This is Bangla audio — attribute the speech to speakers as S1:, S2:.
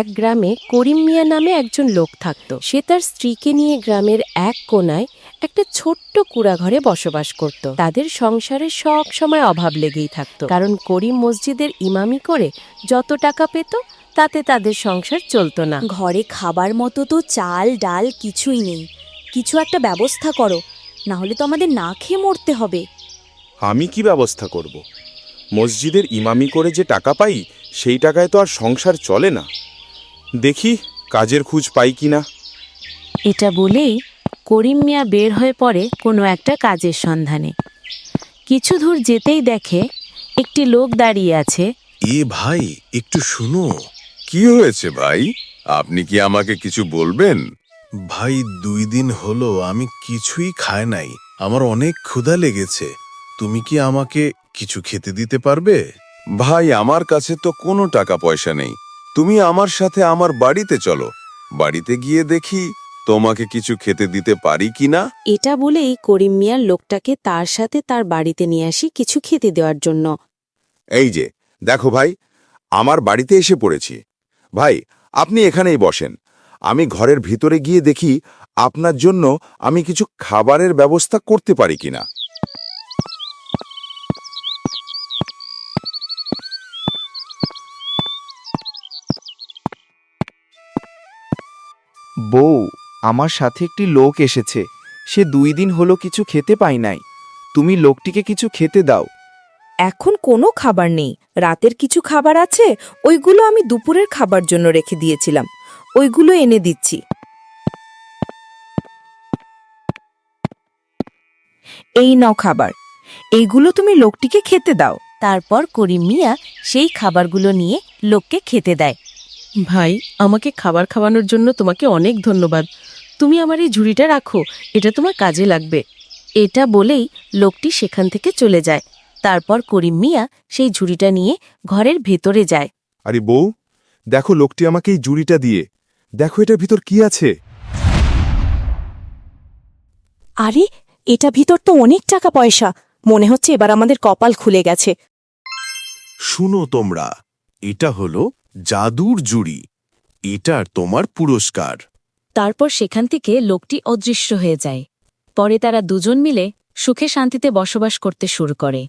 S1: এক গ্রামে করিম মিয়া নামে একজন লোক থাকত। সে তার স্ত্রীকে নিয়ে গ্রামের এক কোনায় একটা ছোট্ট কুঁড়াঘরে বসবাস করত। তাদের সংসারে সব সময় অভাব লেগেই থাকত, কারণ করিম মসজিদের ইমামি করে যত টাকা পেত তাতে তাদের সংসার চলতো না।
S2: ঘরে খাবার মতো তো চাল ডাল কিছুই নেই। কিছু একটা ব্যবস্থা করো, না হলে তো আমাদের না খেয়ে মরতে হবে।
S3: আমি কি ব্যবস্থা করব? মসজিদের ইমামি করে যে টাকা পাই সেই টাকায় তো আর সংসার চলে না। দেখি কাজের খোঁজ পাই কিনা।
S1: এটা বলেই করিম মিয়া বের হয়ে পড়ে কোনো একটা কাজের সন্ধানে। কিছু দূর যেতেই দেখে একটি লোক দাঁড়িয়ে আছে।
S4: ভাই, একটু শুনো। কি হয়েছে ভাই? আপনি কি আমাকে কিছু বলবেন? ভাই, 2 দিন হলো আমি কিছুই খাই নাই। আমার অনেক ক্ষুধা লেগেছে। তুমি কি আমাকে কিছু খেতে দিতে পারবে? ভাই, আমার কাছে তো কোনো টাকা পয়সা নেই। তুমি আমার সাথে আমার বাড়িতে চলো। বাড়িতে গিয়ে দেখি তোমাকে কিছু খেতে দিতে পারি কিনা।
S1: এটা বলেই করিম মিয়ার লোকটাকে তার সাথে তার বাড়িতে নিয়ে আসি কিছু খেতে দেওয়ার জন্য।
S3: এই যে দেখো ভাই, আমার বাড়িতে এসে পড়েছি। ভাই, আপনি এখানেই বসেন। আমি ঘরের ভিতরে গিয়ে দেখি আপনার জন্য আমি কিছু খাবারের ব্যবস্থা করতে পারি কিনা।
S5: বউ, আমার সাথে একটি লোক এসেছে। সে 2 দিন হলো কিছু খেতে পায় নাই। তুমি লোকটিকে কিছু খেতে দাও।
S6: এখন কোনো খাবার নেই। রাতের কিছু খাবার আছে, ওইগুলো আমি দুপুরের খাবার জন্য রেখে দিয়েছিলাম। ওইগুলো এনে দিচ্ছি। এই নাও খাবার, এইগুলো তুমি লোকটিকে খেতে দাও।
S1: তারপর করিম মিয়া সেই খাবারগুলো নিয়ে লোককে খেতে দেয়। ভাই, আমাকে খাবার খাওয়ানোর জন্য তোমাকে অনেক ধন্যবাদ। তুমি আমার এই ঝুড়িটা রাখো, এটা তোমার কাজে লাগবে। এটা বলেই লোকটি সেখান থেকে চলে যায়। তারপর করিম মিয়া সেই ঝুড়িটা নিয়ে ঘরের ভেতরে যায়।
S3: আরে বউ, দেখো লোকটি আমাকে এই জুড়িটা দিয়ে। দেখো এটার ভিতর কি আছে।
S2: আরে, এটা ভিতর তো অনেক টাকা পয়সা। মনে হচ্ছে এবার আমাদের কপাল খুলে গেছে।
S4: শুনো তোমরা, এটা হলো জাদুর জুড়ি। এটার তোমার পুরস্কার।
S1: তারপর সেখান থেকে লোকটি অদৃশ্য হয়ে যায়। পরে তারা দুজন মিলে সুখে শান্তিতে বসবাস করতে শুরু করে।